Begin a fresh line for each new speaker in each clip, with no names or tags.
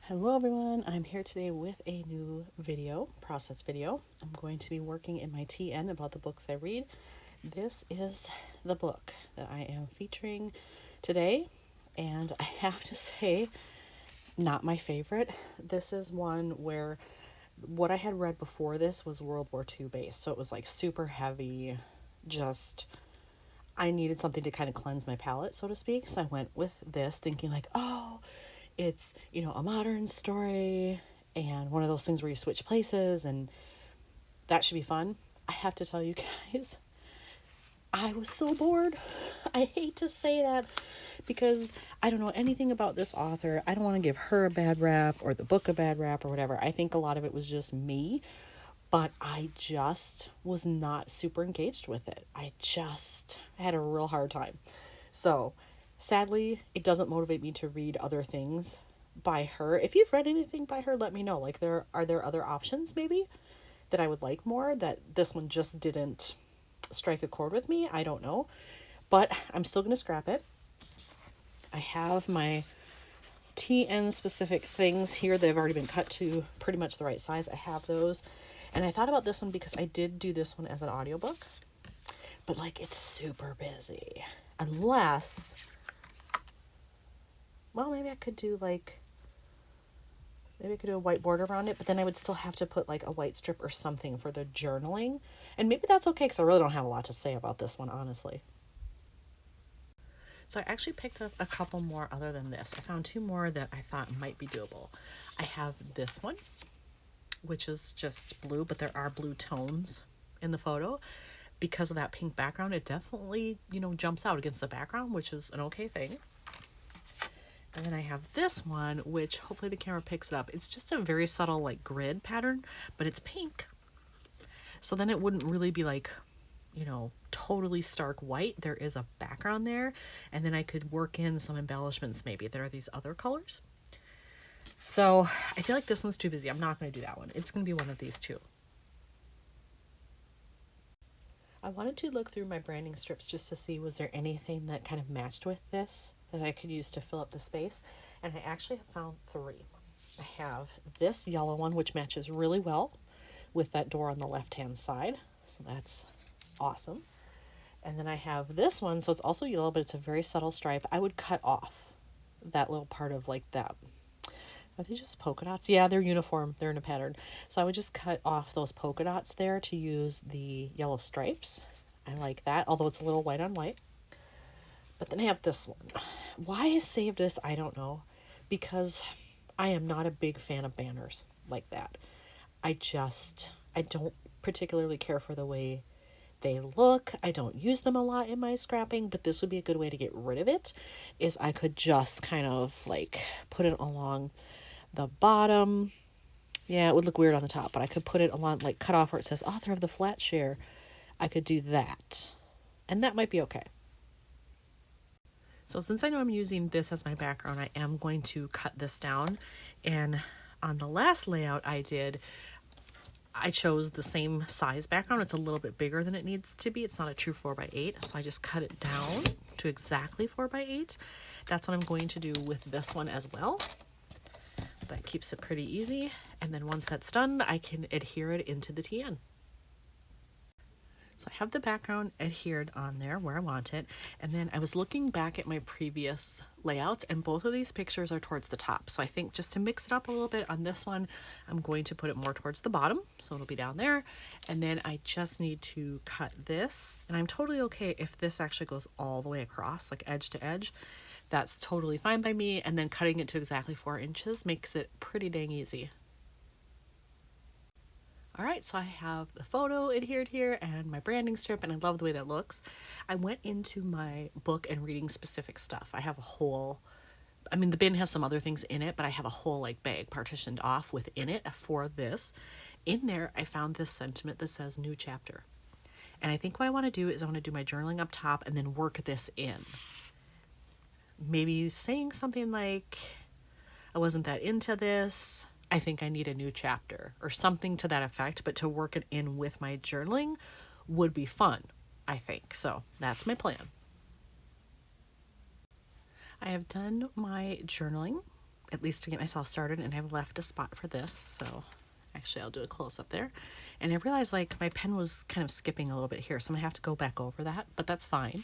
Hello everyone, I'm here today with a new process video. I'm going to be working in my TN about the books I read. This is the book that I am featuring today, and I have to say, not my favorite. This is one where what I had read before this was World War II based, so it was like super heavy, just I needed something to kind of cleanse my palate, so to speak. So I went with this thinking like, oh, it's, a modern story and one of those things where you switch places and that should be fun. I have to tell you guys, I was so bored. I hate to say that because I don't know anything about this author. I don't want to give her a bad rap or the book a bad rap or whatever. I think a lot of it was just me, but I just was not super engaged with it. I had a real hard time. So, sadly, it doesn't motivate me to read other things by her. If you've read anything by her, let me know. Like are there other options maybe that I would like more that this one just didn't strike a chord with me? I don't know. But I'm still going to scrap it. I have my TN specific things here. They've already been cut to pretty much the right size. I have those. And I thought about this one because I did do this one as an audiobook. But like it's super busy. Unless, well, maybe I could do a white border around it, but then I would still have to put like a white strip or something for the journaling. And maybe that's okay because I really don't have a lot to say about this one, honestly. So I actually picked up a couple more other than this. I found two more that I thought might be doable. I have this one, which is just blue, but there are blue tones in the photo. Because of that pink background, it definitely, jumps out against the background, which is an okay thing. And then I have this one, which hopefully the camera picks it up. It's just a very subtle like grid pattern, but it's pink. So then it wouldn't really be like, totally stark white. There is a background there. And then I could work in some embellishments maybe. There are these other colors. So I feel like this one's too busy. I'm not going to do that one. It's going to be one of these two. I wanted to look through my branding strips just to see was there anything that kind of matched with this that I could use to fill up the space. And I actually have found three. I have this yellow one, which matches really well with that door on the left-hand side. So that's awesome. And then I have this one, so it's also yellow, but it's a very subtle stripe. I would cut off that little part of like that. Are they just polka dots? Yeah, they're uniform. They're in a pattern. So I would just cut off those polka dots there to use the yellow stripes. I like that, although it's a little white on white. But then I have this one. Why I saved this, I don't know. Because I am not a big fan of banners like that. I don't particularly care for the way they look. I don't use them a lot in my scrapping, but this would be a good way to get rid of it. Is I could just kind of like put it along the bottom. Yeah, it would look weird on the top, but I could put it along, like cut off where it says author of the flat share. I could do that. And that might be okay. So since I know I'm using this as my background, I am going to cut this down. And on the last layout I did, I chose the same size background. It's a little bit bigger than it needs to be. It's not a true 4x8. So I just cut it down to exactly 4x8. That's what I'm going to do with this one as well. That keeps it pretty easy. And then once that's done, I can adhere it into the TN. So I have the background adhered on there where I want it. And then I was looking back at my previous layouts and both of these pictures are towards the top. So I think just to mix it up a little bit on this one, I'm going to put it more towards the bottom. So it'll be down there. And then I just need to cut this. And I'm totally okay if this actually goes all the way across, like edge to edge. That's totally fine by me. And then cutting it to exactly 4 inches makes it pretty dang easy. All right, so I have the photo adhered here and my branding strip, and I love the way that looks. I went into my book and reading specific stuff. I have a whole, the bin has some other things in it, but I have a whole like bag partitioned off within it for this. In there, I found this sentiment that says new chapter. And I think what I want to do is I want to do my journaling up top and then work this in. Maybe saying something like, I wasn't that into this. I think I need a new chapter or something to that effect, but to work it in with my journaling would be fun, I think. So that's my plan. I have done my journaling at least to get myself started, and I've left a spot for this, so actually I'll do a close-up there. And I realized like my pen was kind of skipping a little bit here, so I'm gonna have to go back over that, but that's fine.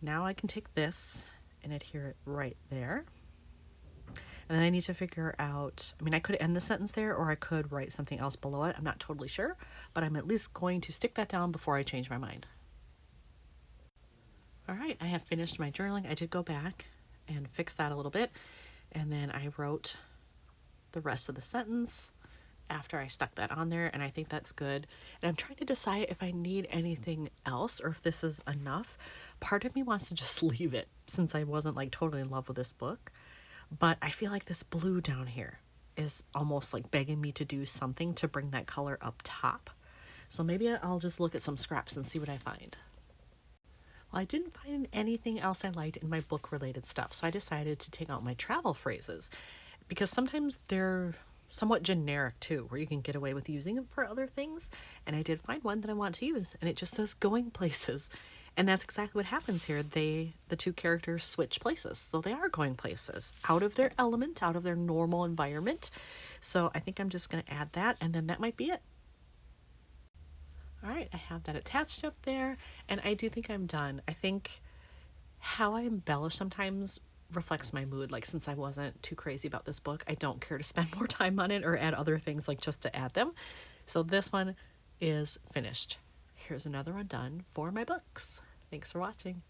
Now I can take this and adhere it right there. And then I need to figure out, I mean, I could end the sentence there, or I could write something else below it. I'm not totally sure, but I'm at least going to stick that down before I change my mind. All right, I have finished my journaling. I did go back and fix that a little bit, and then I wrote the rest of the sentence after I stuck that on there, and I think that's good. And I'm trying to decide if I need anything else or if this is enough. Part of me wants to just leave it since I wasn't like totally in love with this book. But I feel like this blue down here is almost like begging me to do something to bring that color up top. So maybe I'll just look at some scraps and see what I find. Well, I didn't find anything else I liked in my book related stuff, so I decided to take out my travel phrases because sometimes they're somewhat generic too, where you can get away with using them for other things. And I did find one that I want to use, and it just says going places. And that's exactly what happens here. The two characters switch places. So they are going places, out of their element, out of their normal environment. So I think I'm just going to add that, and then that might be it. All right, I have that attached up there, and I do think I'm done. I think how I embellish sometimes reflects my mood. Like, since I wasn't too crazy about this book, I don't care to spend more time on it or add other things like just to add them. So this one is finished. Here's another one done for my books. Thanks for watching.